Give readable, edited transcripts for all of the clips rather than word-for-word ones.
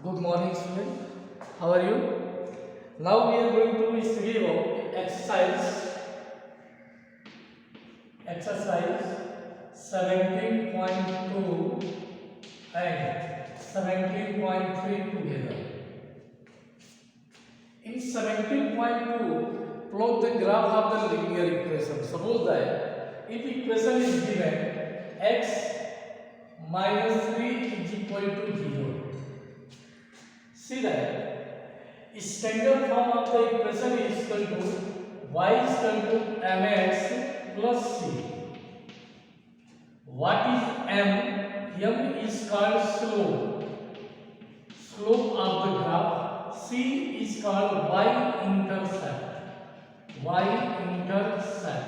Good morning, student. How are you? Now we are going to study about exercise 17.2 and 17.3 together. In 17.2, plot the graph of the linear equation. Suppose that if equation is given x minus 3 is equal to 0. See that standard form of the equation is equal to y is equal to mx plus c. What is m? M is called slope of the graph. C is called y-intercept. Y-intercept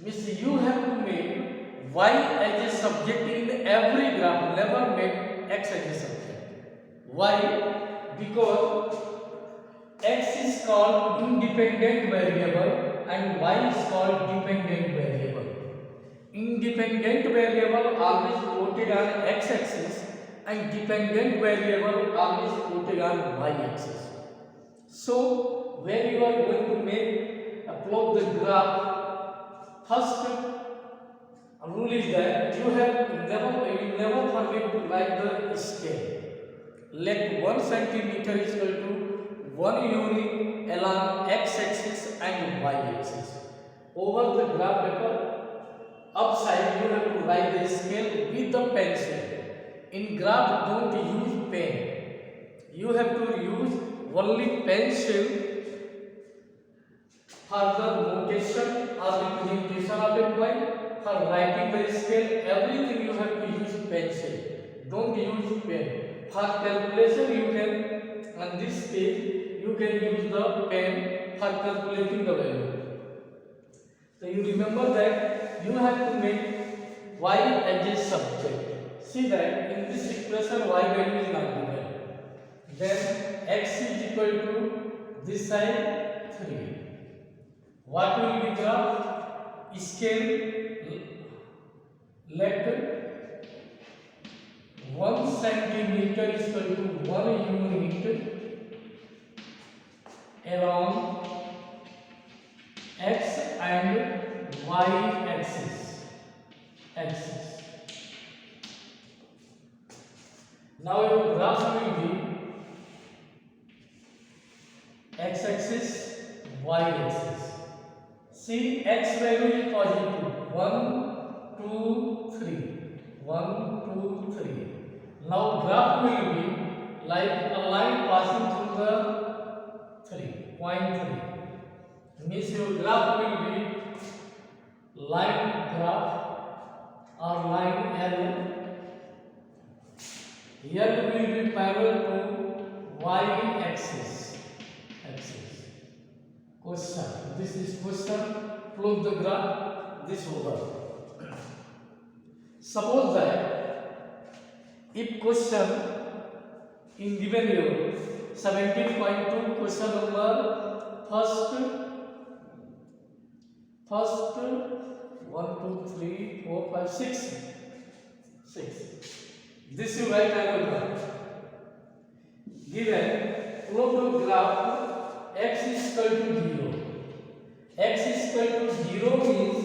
means you have to make y as a subject in every graph. Never make x as a subject. Why? Because x is called independent variable and y is called dependent variable. Independent variable always plotted on x-axis and dependent variable always plotted on y-axis. So when you are going to make plot the graph, first rule is that you never forget to write the scale. Let 1 centimeter is equal to 1 unit along x-axis and y-axis. Over the graph paper, upside you have to write the scale with the pencil. In graph, don't use pen. You have to use only pencil for the notation or representation of a point. For writing the scale, everything you have to use pencil. Don't use pen. For calculation, you can on this page you can use the pen for calculating the value. So you remember that you have to make y as a subject. See that in this equation y value is not given. Then x is equal to this side 3. What will be the scale? Let 1 centimeter is equal to 1 unit along x and y axis. Now your graph will be x axis, y axis. See, x value is positive 1, 2, 3. 1, 2, 3. Now graph will be like a line passing through the 3, point 3. Means your graph will be line graph or line L. L will be parallel to y axis. Question. This is question. Plot the graph. This over. Suppose that if question in given you 17.2 question number first 1, 2, 3, 4, 5, 6. This you write on your graph. Given plot the graph x is equal to 0. X is equal to 0 means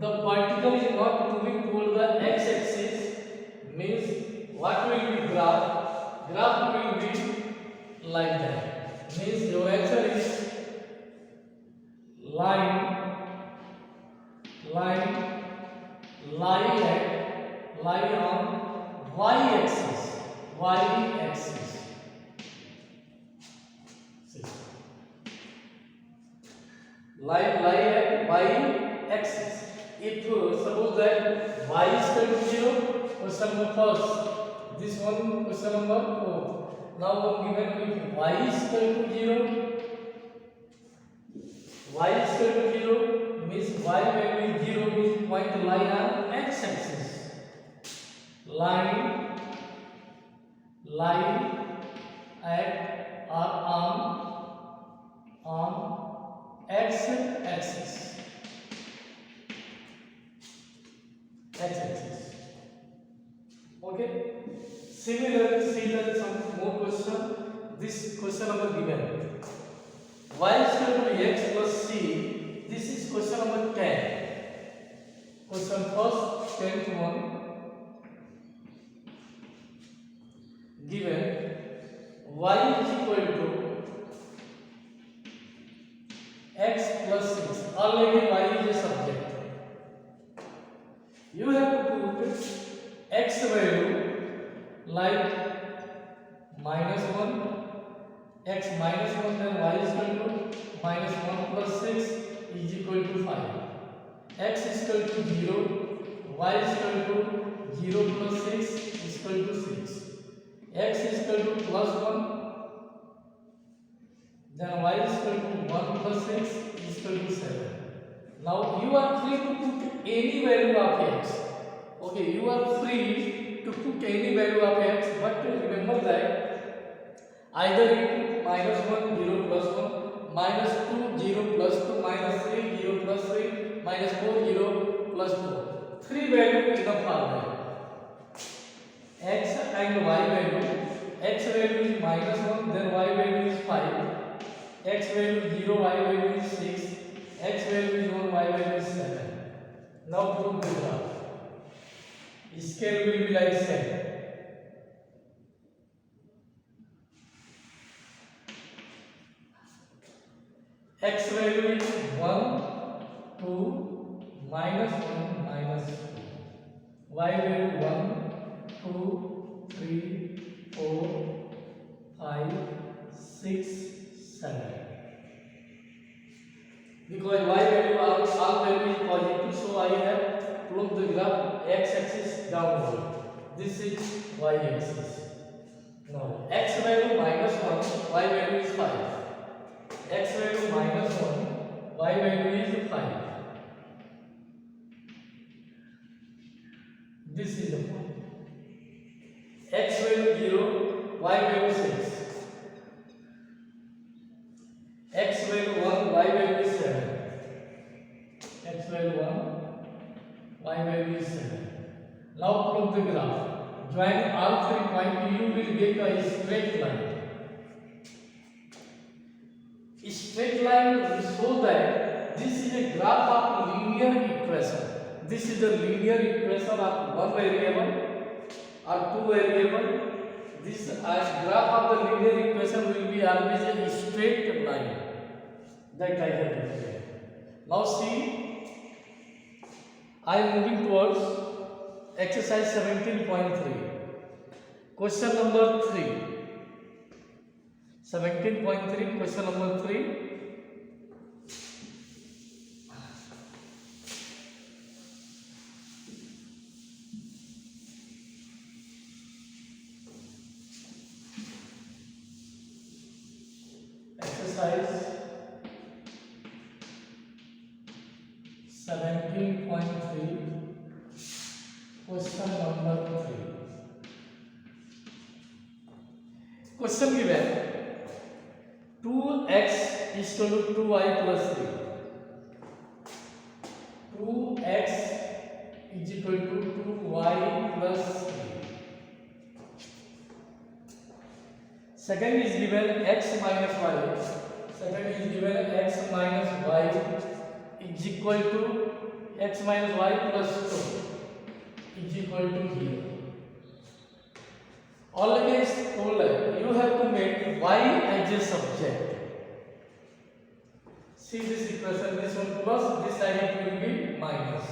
the particle is not moving toward the x-axis. Means what will be graph? Graph will be like that. Means your answer is line lie on y-axis. Lie at y-axis. If suppose that y is equal to 0, question number first. This one question number 4. Now given if y is equal to 0, means y value is 0 means point lie on x-axis. Lie at or on x-axis. Okay. Similarly, see that some more question. This question number given. Y is equal to x plus c. This is question number 10. Question first, 10th one. Given y is equal to x plus 6. Already y is a subject. You have to put x value like -1, x -1, then y is equal to -1 plus 6 is equal to 5. X is equal to 0, y is equal to 0 plus 6 is equal to 6. X is equal to +1, then y is equal to 1 plus 6 is equal to 7. Now you are free to put any value of x. Okay, you are free to put any value of x, but remember that either you put -1 0 plus 1, -2 0 plus 2, -3 0 plus 3, -4 0 plus 4. Three value enough for that. X and y value. X value is -1, then y value is 5. X value is 0, y value is 6. X value is 1, y value is 7. Now prove the graph. Scale will be like that. X value is 1, 2, -1, -2. Y value 1, 2, 3, 4, 5, 6, 7. Because y value all value is positive, so I have plot the graph x axis downward. This is y axis. Now x value -1, y value is 5. X value -1, y value is 5. This is the point. X value 0, y value 6. X value 1, y value is 7. X value 1, y value is 7. Now plot the graph. Join all three points, you will get a straight line. Straight line will show that this is a graph of linear equation. This is the linear equation of one variable or two variable. This graph of the linear equation will be always a straight line. That I have written. Now see, I am moving towards exercise 17.3. Question number 3. 17.3, question number 3. Exercise 17.3, question number 3. Question given 2x is equal to 2y plus 3. 2x is equal to 2y plus 3. Second is given x minus y. Second is given x minus y is equal to x minus y plus 2 is equal to 0. Always told you have to make y as a subject. See this equation, this one plus, this side it will be minus.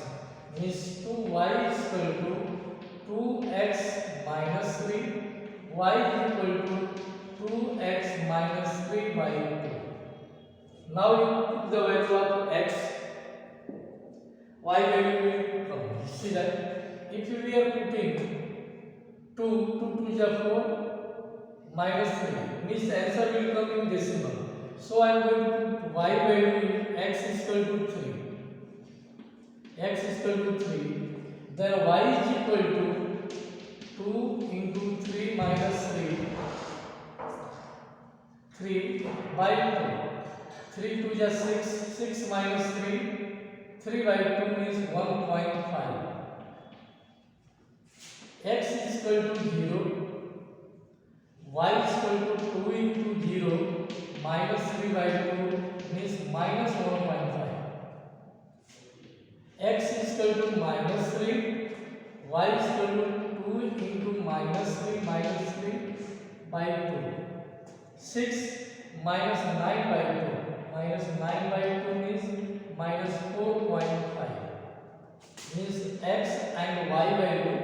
Means 2y is equal to 2x minus 3, y is equal to 2x minus 3 by 2. Now you put the value of x, y value will come. See that if we are putting 2 to 2 is 4 minus 3, means answer will come in decimal. So I am going to put y value x is equal to 3. X is equal to 3. Then y is equal to 2 into 3 minus 3. 3 by 2. 3 2 is 6. 6 minus 3. 3 by 2 means 1.5. X is equal to 0. y is equal to 2 into 0 minus 3 by 2 means minus 1.5. X is equal to minus 3, y is equal to 2 into minus 3 by 2. 6 minus 9 by 2. Minus 9 by 2 means minus 4.5. Means x and y value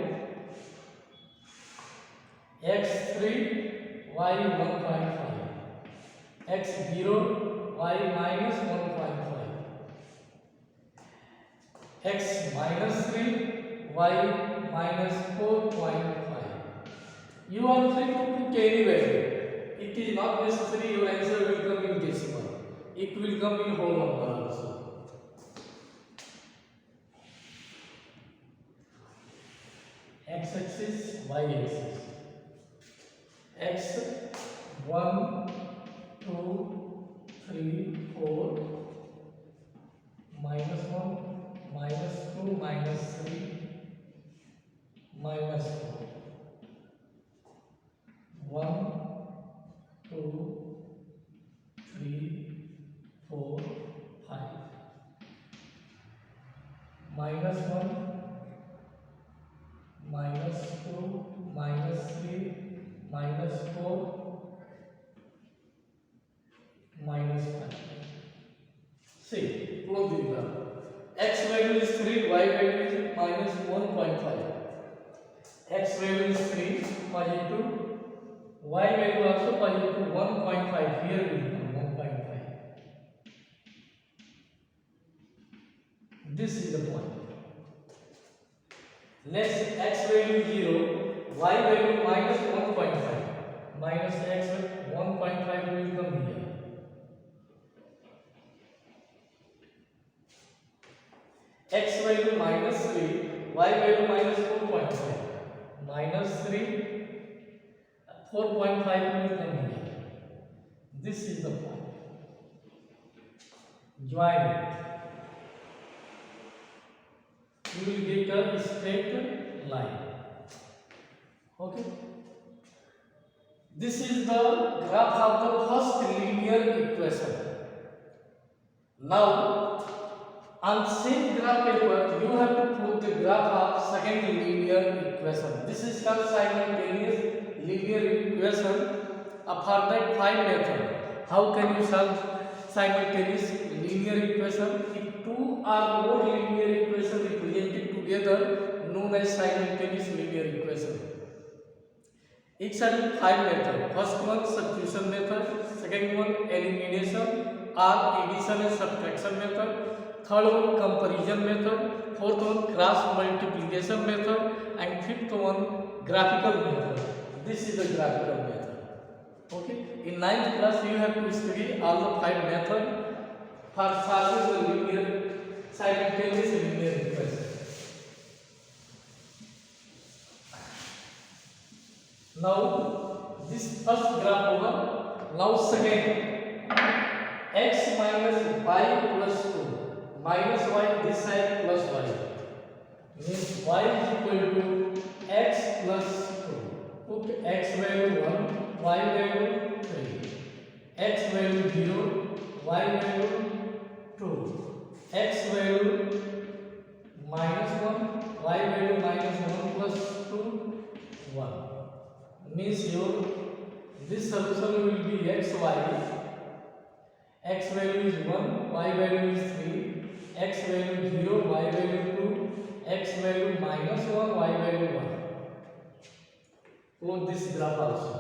x3, y 1.5. x0, y minus 1.5. x minus 3, y minus 4.5. You are free to put any value. It is not necessary your answer will come in decimal. It will come in whole number also. X-axis, y-axis. X 1, 2, 3, 4, minus 1, minus 2, minus 3, minus 4. 1, 2, 3, 4, 5. Minus 1, minus 2, minus 3, minus 4, minus 5. See, close the graph. X value is 3, y value is minus 1.5. X value is 3, positive. Y value also positive 1.5. Here will come 1.5. This is the point. Next, x value 0, y value minus 1.5. Minus x 1.5 will come here. X value minus 3, y value minus 4.5. Minus 3, 4.5 will come here. This is the point. Join it. You will get a straight line. Okay. This is the graph of the first linear equation. Now, on same graph paper, you have to put the graph of second linear equation. This is called simultaneous linear equation. For that, find method. How can you solve simultaneous linear equation? If two or more linear equations represented together, known as simultaneous linear equation. It's a 5 method. First one substitution method, second one elimination or addition and subtraction method, third one comparison method, fourth one cross multiplication method, and fifth one graphical method. This is the graphical method. Okay. In 9th class you have to study all the 5 methods for solving the linear simultaneous linear equation. Now this first graph over. Now second, x minus y plus 2 minus y this side plus y means y is equal to x plus 2. Put x value 1, y value 3, x value 0, y value 2, x value minus 1, y value minus 1 plus 2, 1. Means your this solution will be x y. X value is 1, y value is 3, x value 0, y value 2, x value minus 1, y value 1. Close this graph also.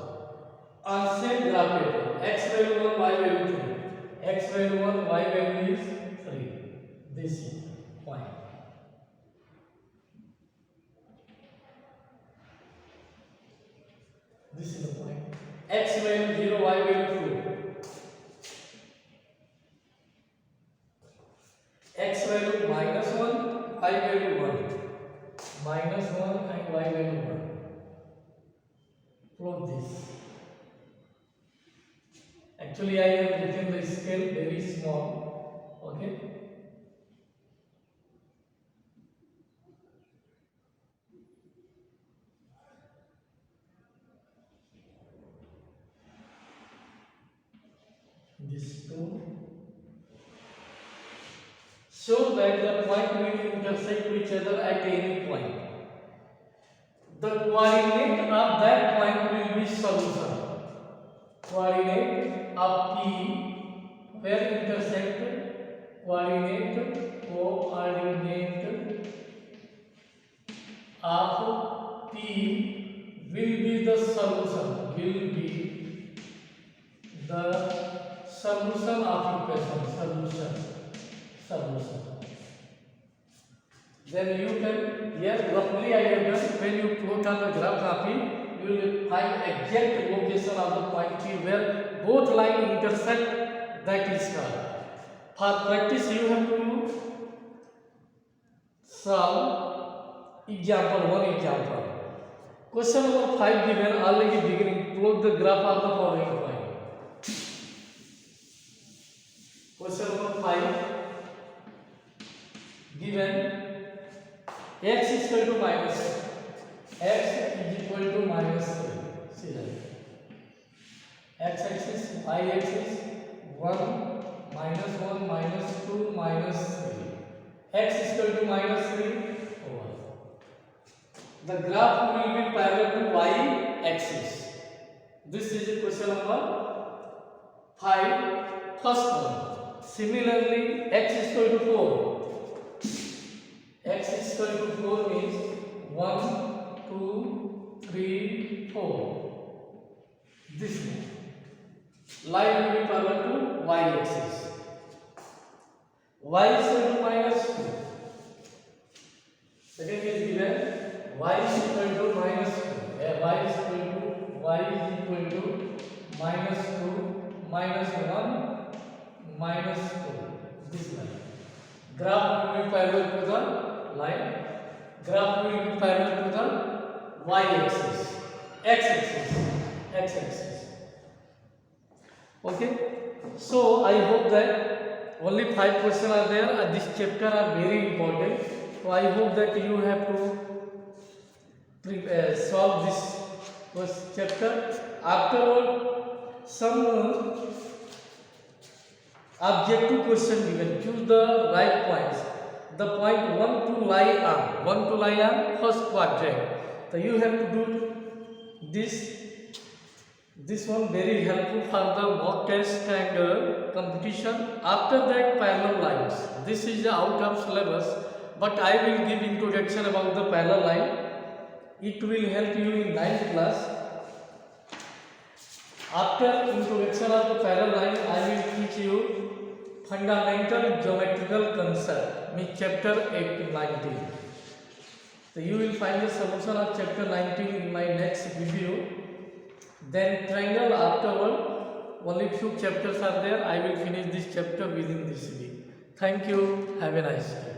On same graph paper, x value 1, y value 3, x value 1, y value is 3. This is point. This is the point. X value 0, y value 2. X value minus 1, y value 1. Minus 1 and y value 1. Plot this. Actually, I have written the scale very small. Okay. these two, so that the point will intersect each other at any point. The coordinate of that point will be solution. Coordinate of P where intersect coordinate of P will be the solution. Will be the solution of equation. Solution. Then you can, yes, roughly I have done. When you plot on the graph copy, you will find exact location of the point P where both lines intersect. That is called. For practice, you have to solve example. One example. Question number 5 given already beginning. Plot the graph of the following point. Question number 5 given. X is equal to minus 3. See that. X axis, y axis, 1, minus 2, minus 3. X is equal to minus 3 over. The graph will be parallel to y axis. This is question number 5, first one. Similarly, x is equal to 4. X is equal to 4 means 1, 2, 3, 4. This line will be parallel to y axis. Y is equal to minus 2. Second is given y is equal to minus 2. Y is equal to minus 2, minus 1, minus 2. This line. Graph will be parallel to the line. Graph will be parallel to the y axis, x axis. Okay. So I hope that only 5 questions are there. This chapter are very important. So I hope that you have to solve this first chapter. Afterward, some objective question given. Choose the right points. The point 1 to lie on first quadrant. So you have to do this one very helpful for the mock test and competition. After that, parallel lines. This is the out of syllabus, but I will give introduction about the parallel line. It will help you in 9th class. After introduction of the parallel line, I will teach you fundamental geometrical concept, means chapter 8 to 19. So you will find the solution of chapter 19 in my next video. Then triangle afterward, only few chapters are there. I will finish this chapter within this week. Thank you. Have a nice day.